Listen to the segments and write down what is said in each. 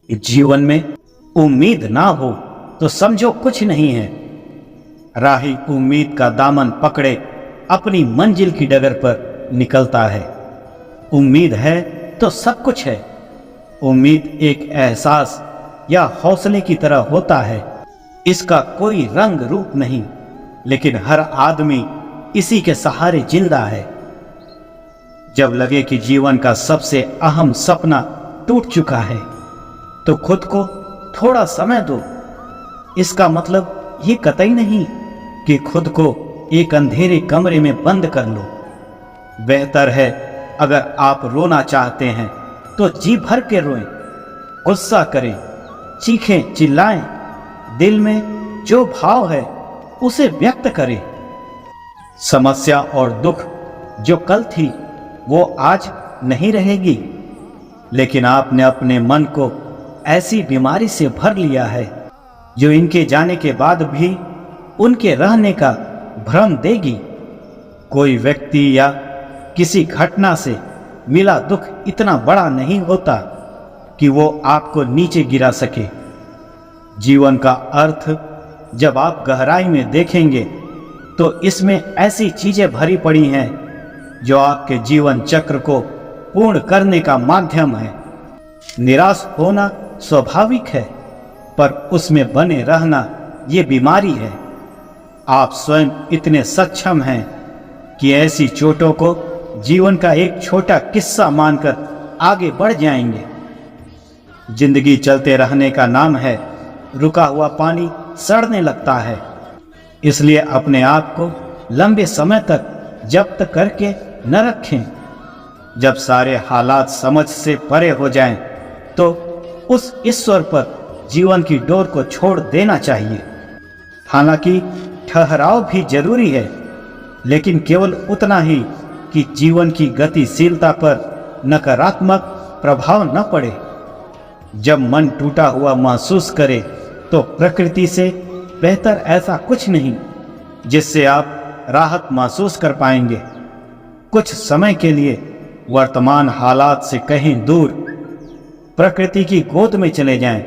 जीवन में उम्मीद ना हो तो समझो कुछ नहीं है। राही उम्मीद का दामन पकड़े अपनी मंजिल की डगर पर निकलता है। उम्मीद है तो सब कुछ है। उम्मीद एक एहसास या हौसले की तरह होता है। इसका कोई रंग रूप नहीं, लेकिन हर आदमी इसी के सहारे जिंदा है। जब लगे कि जीवन का सबसे अहम सपना टूट चुका है, तो खुद को थोड़ा समय दो। इसका मतलब ये कतई नहीं कि खुद को एक अंधेरे कमरे में बंद कर लो। बेहतर है अगर आप रोना चाहते हैं तो जी भर के रोएं, गुस्सा करें, चीखें, चिल्लाएं। दिल में जो भाव है उसे व्यक्त करें। समस्या और दुख जो कल थी वो आज नहीं रहेगी, लेकिन आपने अपने मन को ऐसी बीमारी से भर लिया है जो इनके जाने के बाद भी उनके रहने का भ्रम देगी। कोई व्यक्ति या किसी घटना से मिला दुख इतना बड़ा नहीं होता कि वो आपको नीचे गिरा सके। जीवन का अर्थ जब आप गहराई में देखेंगे तो इसमें ऐसी चीजें भरी पड़ी हैं जो आपके जीवन चक्र को पूर्ण करने का माध्यम है। निराश होना स्वाभाविक है, पर उसमें बने रहना ये बीमारी है। आप स्वयं इतने सक्षम हैं कि ऐसी चोटों को जीवन का एक छोटा किस्सा मानकर आगे बढ़ जाएंगे। जिंदगी चलते रहने का नाम है। रुका हुआ पानी सड़ने लगता है। इसलिए अपने आप को लंबे समय तक जब्त करके न रखें। जब सारे हालात समझ से परे हो जाएं, तो उस ईश्वर पर जीवन की डोर को छोड़ देना चाहिए। हालांकि ठहराव भी जरूरी है, लेकिन केवल उतना ही कि जीवन की गतिशीलता पर नकारात्मक प्रभाव न पड़े। जब मन टूटा हुआ महसूस करे तो प्रकृति से बेहतर ऐसा कुछ नहीं जिससे आप राहत महसूस कर पाएंगे। कुछ समय के लिए वर्तमान हालात से कहीं दूर प्रकृति की गोद में चले जाएं,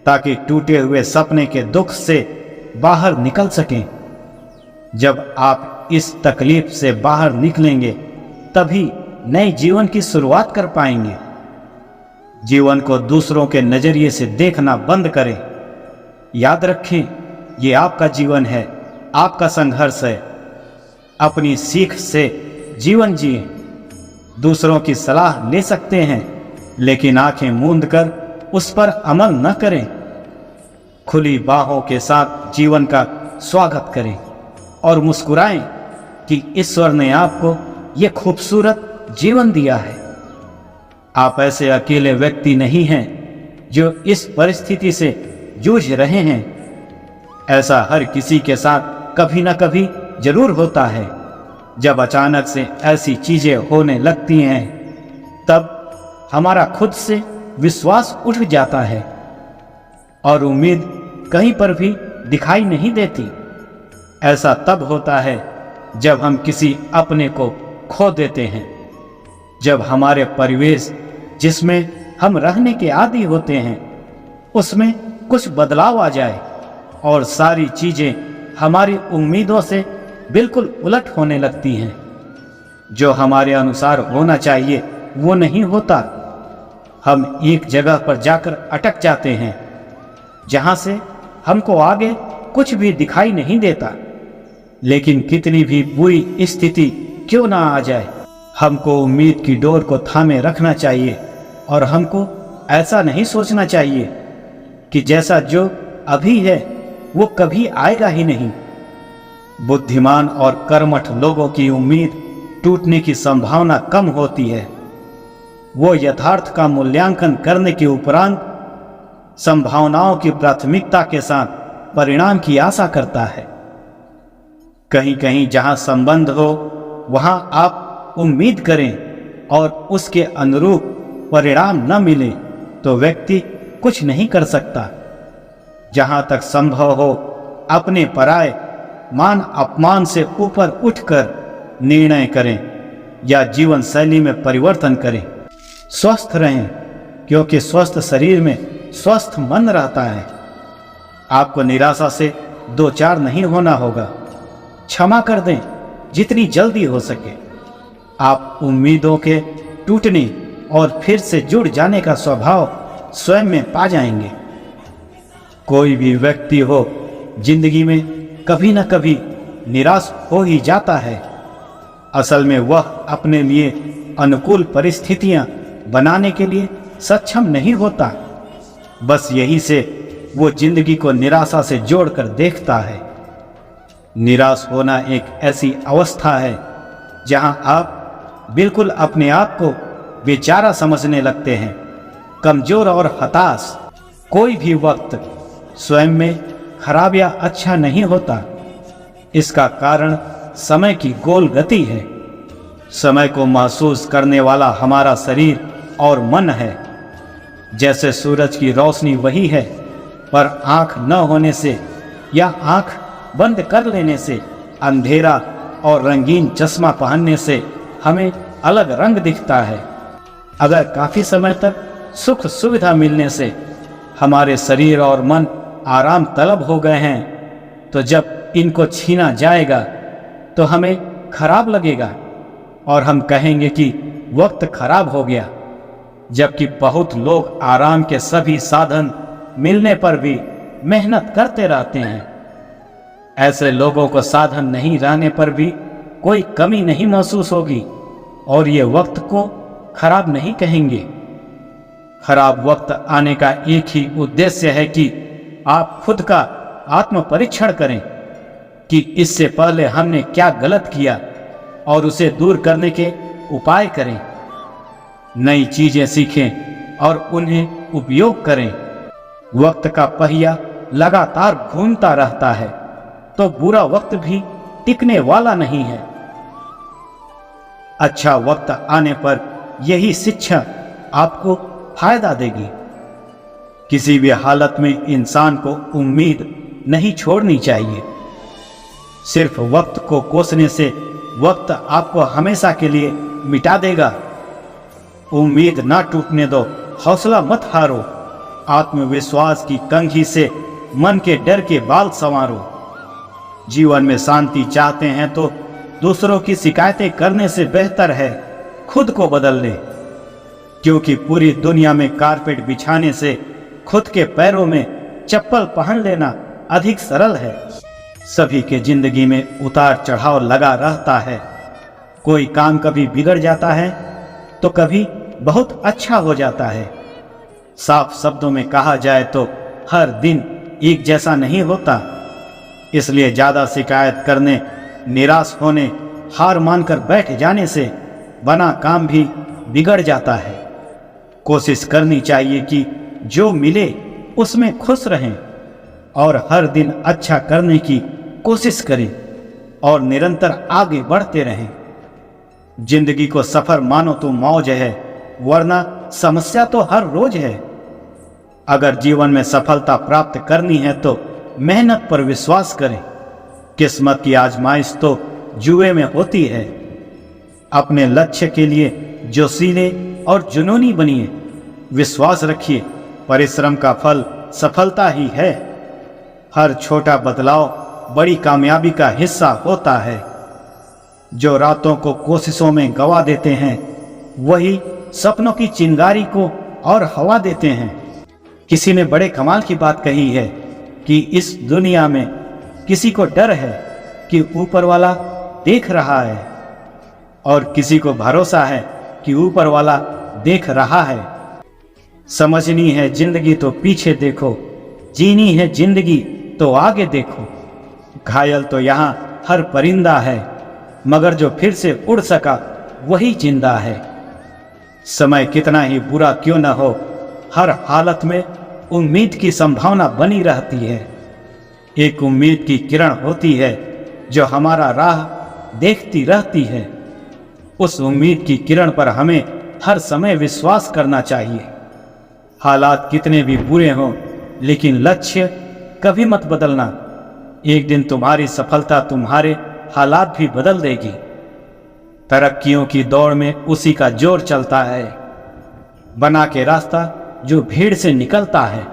ताकि टूटे हुए सपने के दुख से बाहर निकल सकें। जब आप इस तकलीफ से बाहर निकलेंगे, तभी नए जीवन की शुरुआत कर पाएंगे। जीवन को दूसरों के नजरिए से देखना बंद करें। याद रखें, ये आपका जीवन है, आपका संघर्ष है। अपनी सीख से जीवन जिए। दूसरों की सलाह ले सकते हैं, लेकिन आंखें मूंद कर उस पर अमल न करें। खुली बाहों के साथ जीवन का स्वागत करें और मुस्कुराएं कि ईश्वर ने आपको ये खूबसूरत जीवन दिया है। आप ऐसे अकेले व्यक्ति नहीं हैं जो इस परिस्थिति से जूझ रहे हैं। ऐसा हर किसी के साथ कभी ना कभी जरूर होता है। जब अचानक से ऐसी चीजें होने लगती हैं, तब हमारा खुद से विश्वास उठ जाता है और उम्मीद कहीं पर भी दिखाई नहीं देती। ऐसा तब होता है जब हम किसी अपने को खो देते हैं, जब हमारे परिवेश जिसमें हम रहने के आदी होते हैं उसमें कुछ बदलाव आ जाए और सारी चीजें हमारी उम्मीदों से बिल्कुल उलट होने लगती हैं। जो हमारे अनुसार होना चाहिए वो नहीं होता। हम एक जगह पर जाकर अटक जाते हैं जहां से हमको आगे कुछ भी दिखाई नहीं देता। लेकिन कितनी भी बुरी स्थिति क्यों ना आ जाए, हमको उम्मीद की डोर को थामे रखना चाहिए और हमको ऐसा नहीं सोचना चाहिए कि जैसा जो अभी है वो कभी आएगा ही नहीं। बुद्धिमान और कर्मठ लोगों की उम्मीद टूटने की संभावना कम होती है। वो यथार्थ का मूल्यांकन करने के उपरांत संभावनाओं की प्राथमिकता के साथ परिणाम की आशा करता है। कहीं कहीं जहां संबंध हो वहां आप उम्मीद करें और उसके अनुरूप परिणाम न मिले तो व्यक्ति कुछ नहीं कर सकता। जहां तक संभव हो अपने पराये मान अपमान से ऊपर उठकर निर्णय करें या जीवन शैली में परिवर्तन करें। स्वस्थ रहें, क्योंकि स्वस्थ शरीर में स्वस्थ मन रहता है। आपको निराशा से दो चार नहीं होना होगा। क्षमा कर दें जितनी जल्दी हो सके। आप उम्मीदों के टूटने और फिर से जुड़ जाने का स्वभाव स्वयं में पा जाएंगे। कोई भी व्यक्ति हो, जिंदगी में कभी न कभी निराश हो ही जाता है। असल में वह अपने लिए अनुकूल परिस्थितियां बनाने के लिए सक्षम नहीं होता। बस यही से वो जिंदगी को निराशा से जोड़कर देखता है। निराश होना एक ऐसी अवस्था है जहां आप बिल्कुल अपने आप को बेचारा समझने लगते हैं, कमजोर और हताश। कोई भी वक्त स्वयं में खराब या अच्छा नहीं होता। इसका कारण समय की गोल गति है। समय को महसूस करने वाला हमारा शरीर और मन है। जैसे सूरज की रोशनी वही है, पर आंख न होने से या आंख बंद कर लेने से, अंधेरा और रंगीन चश्मा पहनने से हमें अलग रंग दिखता है। अगर काफी समय तक सुख सुविधा मिलने से हमारे शरीर और मन आराम तलब हो गए हैं, तो जब इनको छीना जाएगा तो हमें खराब लगेगा और हम कहेंगे कि वक्त खराब हो गया। जबकि बहुत लोग आराम के सभी साधन मिलने पर भी मेहनत करते रहते हैं। ऐसे लोगों को साधन नहीं रहने पर भी कोई कमी नहीं महसूस होगी और ये वक्त को खराब नहीं कहेंगे। खराब वक्त आने का एक ही उद्देश्य है कि आप खुद का आत्म परीक्षण करें कि इससे पहले हमने क्या गलत किया और उसे दूर करने के उपाय करें। नई चीजें सीखें और उन्हें उपयोग करें। वक्त का पहिया लगातार घूमता रहता है, तो बुरा वक्त भी टिकने वाला नहीं है। अच्छा वक्त आने पर यही शिक्षा आपको फायदा देगी। किसी भी हालत में इंसान को उम्मीद नहीं छोड़नी चाहिए। सिर्फ वक्त को कोसने से वक्त आपको हमेशा के लिए मिटा देगा। उम्मीद ना टूटने दो, हौसला मत हारो। आत्मविश्वास की कंघी से मन के डर के बाल संवारो। जीवन में शांति चाहते हैं तो दूसरों की शिकायतें करने से बेहतर है खुद को बदल ले, क्योंकि पूरी दुनिया में कारपेट बिछाने से खुद के पैरों में चप्पल पहन लेना अधिक सरल है। सभी के जिंदगी में उतार चढ़ाव लगा रहता है। कोई काम कभी बिगड़ जाता है तो कभी बहुत अच्छा हो जाता है। साफ शब्दों में कहा जाए तो हर दिन एक जैसा नहीं होता। इसलिए ज्यादा शिकायत करने, निराश होने, हार मानकर बैठ जाने से बना काम भी बिगड़ जाता है। कोशिश करनी चाहिए कि जो मिले उसमें खुश रहें और हर दिन अच्छा करने की कोशिश करें और निरंतर आगे बढ़ते रहें। जिंदगी को सफर मानो तो मौज है, वरना समस्या तो हर रोज है। अगर जीवन में सफलता प्राप्त करनी है तो मेहनत पर विश्वास करें। किस्मत की आजमाइश तो जुए में होती है। अपने लक्ष्य के लिए जोशीले और जुनूनी बनिए। विश्वास रखिए, परिश्रम का फल सफलता ही है। हर छोटा बदलाव बड़ी कामयाबी का हिस्सा होता है। जो रातों को कोशिशों में गवा देते हैं, वही सपनों की चिंगारी को और हवा देते हैं। किसी ने बड़े कमाल की बात कही है कि इस दुनिया में किसी को डर है कि ऊपर वाला देख रहा है और किसी को भरोसा है कि ऊपर वाला देख रहा है। समझनी है जिंदगी तो पीछे देखो, जीनी है जिंदगी तो आगे देखो। घायल तो यहाँ हर परिंदा है, मगर जो फिर से उड़ सका वही जिंदा है। समय कितना ही बुरा क्यों न हो, हर हालत में उम्मीद की संभावना बनी रहती है। एक उम्मीद की किरण होती है जो हमारा राह देखती रहती है। उस उम्मीद की किरण पर हमें हर समय विश्वास करना चाहिए। हालात कितने भी बुरे हों, लेकिन लक्ष्य कभी मत बदलना। एक दिन तुम्हारी सफलता तुम्हारे हालात भी बदल देगी। तरक्कियों की दौड़ में उसी का जोर चलता है। बना के रास्ता जो भीड़ से निकलता है।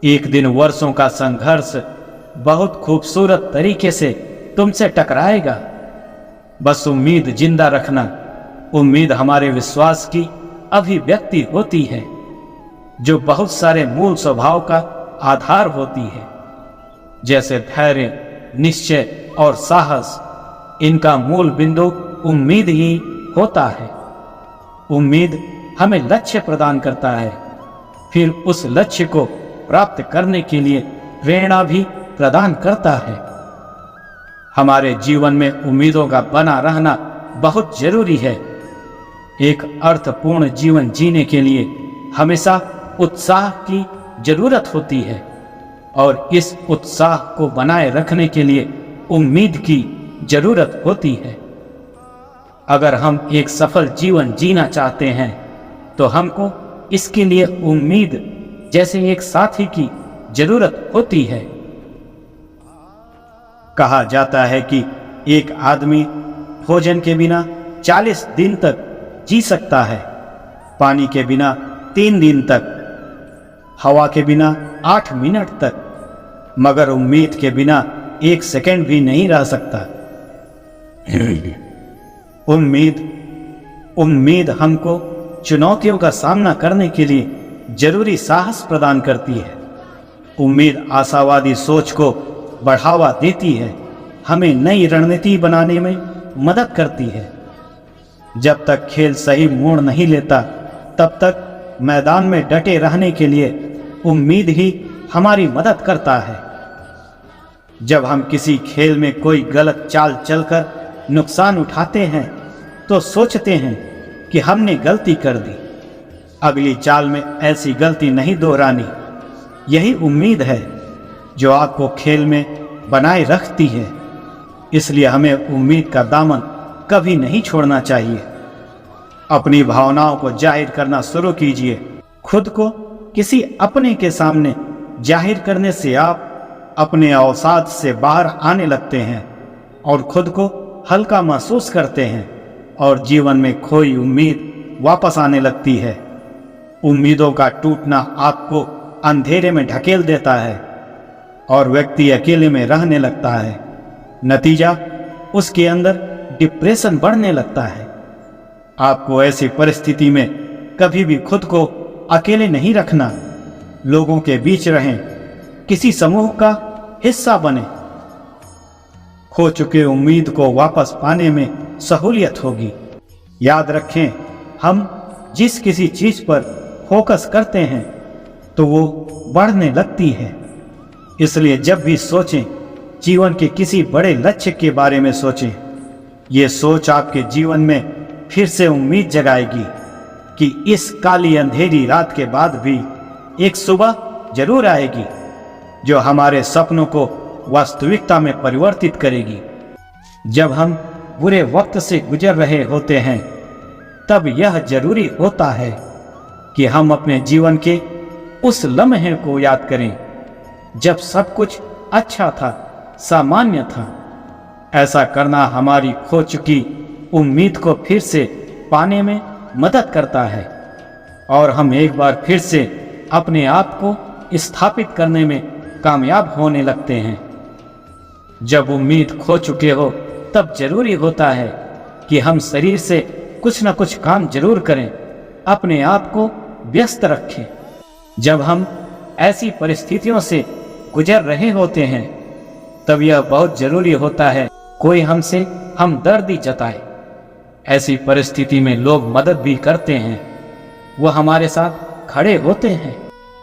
एक दिन वर्षों का संघर्ष बहुत खूबसूरत तरीके से तुमसे टकराएगा। बस उम्मीद जिंदा रखना। उम्मीद हमारे विश्वास की अभिव्यक्ति होती है, जो बहुत सारे मूल स्वभाव का आधार होती है, जैसे धैर्य, निश्चय और साहस। इनका मूल बिंदु उम्मीद ही होता है। उम्मीद हमें लक्ष्य प्रदान करता है, फिर उस लक्ष्य को प्राप्त करने के लिए प्रेरणा भी प्रदान करता है। हमारे जीवन में उम्मीदों का बना रहना बहुत जरूरी है। एक अर्थपूर्ण जीवन जीने के लिए हमेशा उत्साह की जरूरत होती है, और इस उत्साह को बनाए रखने के लिए उम्मीद की जरूरत होती है। अगर हम एक सफल जीवन जीना चाहते हैं तो हमको इसके लिए उम्मीद जैसे एक साथी की जरूरत होती है। कहा जाता है कि एक आदमी भोजन के बिना 40 दिन तक जी सकता है, पानी के बिना 3 दिन तक, हवा के बिना 8 मिनट तक, मगर उम्मीद के बिना 1 सेकंड भी नहीं रह सकता। उम्मीद हमको चुनौतियों का सामना करने के लिए जरूरी साहस प्रदान करती है। उम्मीद आशावादी सोच को बढ़ावा देती है, हमें नई रणनीति बनाने में मदद करती है। जब तक खेल सही मोड़ नहीं लेता, तब तक मैदान में डटे रहने के लिए उम्मीद ही हमारी मदद करता है। जब हम किसी खेल में कोई गलत चाल चलकर नुकसान उठाते हैं तो सोचते हैं कि हमने गलती कर दी, अगली चाल में ऐसी गलती नहीं दोहरानी। यही उम्मीद है जो आपको खेल में बनाए रखती है। इसलिए हमें उम्मीद का दामन कभी नहीं छोड़ना चाहिए। अपनी भावनाओं को जाहिर करना शुरू कीजिए। खुद को किसी अपने के सामने जाहिर करने से आप अपने अवसाद से बाहर आने लगते हैं और खुद को हल्का महसूस करते हैं, और जीवन में खोई उम्मीद वापस आने लगती है। उम्मीदों का टूटना आपको अंधेरे में ढकेल देता है और व्यक्ति अकेले में रहने लगता है। नतीजा, उसके अंदर डिप्रेशन बढ़ने लगता है। आपको ऐसी परिस्थिति में कभी भी खुद को अकेले नहीं रखना। लोगों के बीच रहें, किसी समूह का हिस्सा बने। खो चुके उम्मीद को वापस पाने में सहूलियत होगी। याद रखें, हम जिस किसी चीज पर फोकस करते हैं तो वो बढ़ने लगती है। इसलिए जब भी सोचें, जीवन के किसी बड़े लक्ष्य के बारे में सोचें। ये सोच आपके जीवन में फिर से उम्मीद जगाएगी कि इस काली अंधेरी रात के बाद भी एक सुबह जरूर आएगी जो हमारे सपनों को वास्तविकता में परिवर्तित करेगी। जब हम बुरे वक्त से गुजर रहे होते हैं, तब यह जरूरी होता है कि हम अपने जीवन के उस लम्हे को याद करें जब सब कुछ अच्छा था, सामान्य था। ऐसा करना हमारी खो चुकी उम्मीद को फिर से पाने में मदद करता है, और हम एक बार फिर से अपने आप को स्थापित करने में कामयाब होने लगते हैं। जब उम्मीद खो चुके हो, तब जरूरी होता है कि हम शरीर से कुछ न कुछ काम जरूर करें, अपने आप को व्यस्त रखें। जब हम ऐसी परिस्थितियों से गुजर रहे होते हैं, तब यह बहुत जरूरी होता है कोई हमसे हमदर्दी जताए। ऐसी परिस्थिति में लोग मदद भी करते हैं, वह हमारे साथ खड़े होते हैं।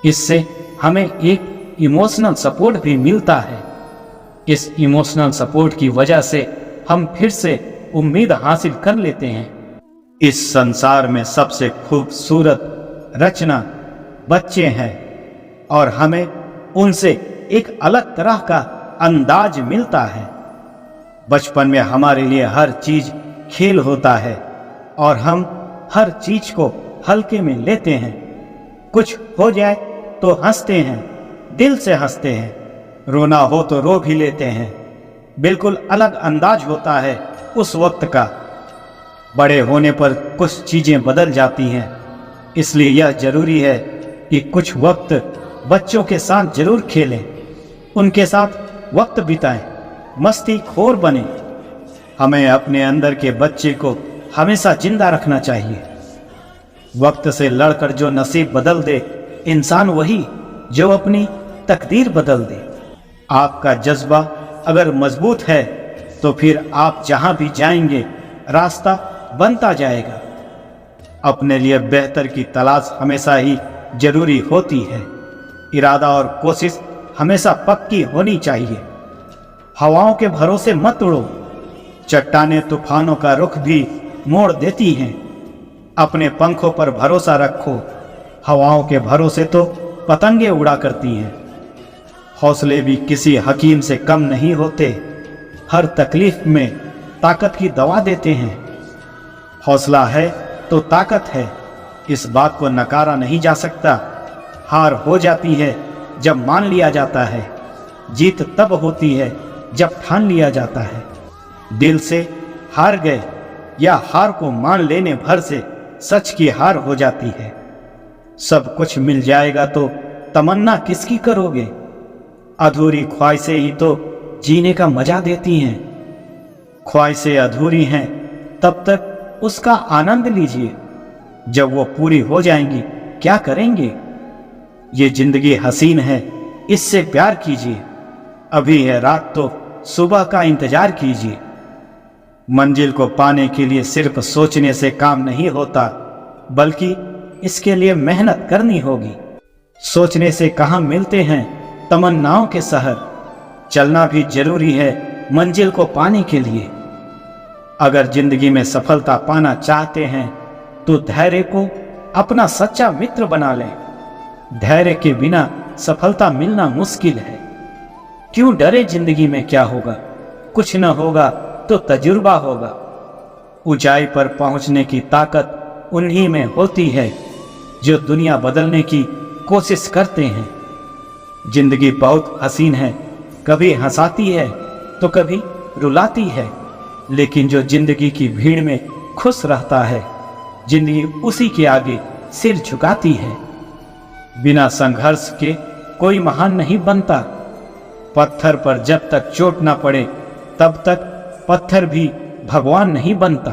इससे हमें एक इमोशनल सपोर्ट भी मिलता है। इस इमोशनल सपोर्ट की वजह से हम फिर से उम्मीद हासिल कर लेते हैं। इस संसार में सबसे खूबसूरत रचना बच्चे हैं, और हमें उनसे एक अलग तरह का अंदाज मिलता है। बचपन में हमारे लिए हर चीज खेल होता है, और हम हर चीज को हल्के में लेते हैं। कुछ हो जाए तो हंसते हैं, दिल से हंसते हैं। रोना हो तो रो भी लेते हैं। बिल्कुल अलग अंदाज होता है उस वक्त का। बड़े होने पर कुछ चीजें बदल जाती हैं, इसलिए यह जरूरी है कि कुछ वक्त बच्चों के साथ जरूर खेलें, उनके साथ वक्त बिताएं, मस्ती खोर बने। हमें अपने अंदर के बच्चे को हमेशा जिंदा रखना चाहिए। वक्त से लड़कर जो नसीब बदल दे, इंसान वही जो अपनी तकदीर बदल दे। आपका जज्बा अगर मजबूत है तो फिर आप जहां भी जाएंगे रास्ता बनता जाएगा। अपने लिए बेहतर की तलाश हमेशा ही जरूरी होती है। इरादा और कोशिश हमेशा पक्की होनी चाहिए। हवाओं के भरोसे मत उड़ो, चट्टानें तूफानों का रुख भी मोड़ देती हैं। अपने पंखों पर भरोसा रखो, हवाओं के भरोसे तो पतंगे उड़ा करती हैं। हौसले भी किसी हकीम से कम नहीं होते, हर तकलीफ में ताकत की दवा देते हैं। हौसला है तो ताकत है, इस बात को नकारा नहीं जा सकता। हार हो जाती है जब मान लिया जाता है, जीत तब होती है जब ठान लिया जाता है। दिल से हार गए या हार को मान लेने भर से सच की हार हो जाती है। सब कुछ मिल जाएगा तो तमन्ना किसकी करोगे? अधूरी ख्वाहिशें ही तो जीने का मजा देती हैं। ख्वाहिशें अधूरी हैं तब तक उसका आनंद लीजिए, जब वो पूरी हो जाएंगी क्या करेंगे? ये जिंदगी हसीन है, इससे प्यार कीजिए। अभी है रात तो सुबह का इंतजार कीजिए। मंजिल को पाने के लिए सिर्फ सोचने से काम नहीं होता, बल्कि इसके लिए मेहनत करनी होगी। सोचने से कहाँ मिलते हैं तमन्नाओं के शहर, चलना भी जरूरी है मंजिल को पाने के लिए। अगर जिंदगी में सफलता पाना चाहते हैं तो धैर्य को अपना सच्चा मित्र बना लें। धैर्य के बिना सफलता मिलना मुश्किल है। क्यों डरे? जिंदगी में क्या होगा? कुछ न होगा तो तजुर्बा होगा। ऊंचाई पर पहुंचने की ताकत उन्हीं में होती है जो दुनिया बदलने की कोशिश करते हैं। जिंदगी बहुत हसीन है, कभी हंसाती है तो कभी रुलाती है, लेकिन जो जिंदगी की भीड़ में खुश रहता है, जिंदगी उसी के आगे सिर झुकाती है। बिना संघर्ष के कोई महान नहीं बनता। पत्थर पर जब तक चोट ना पड़े तब तक पत्थर भी भगवान नहीं बनता।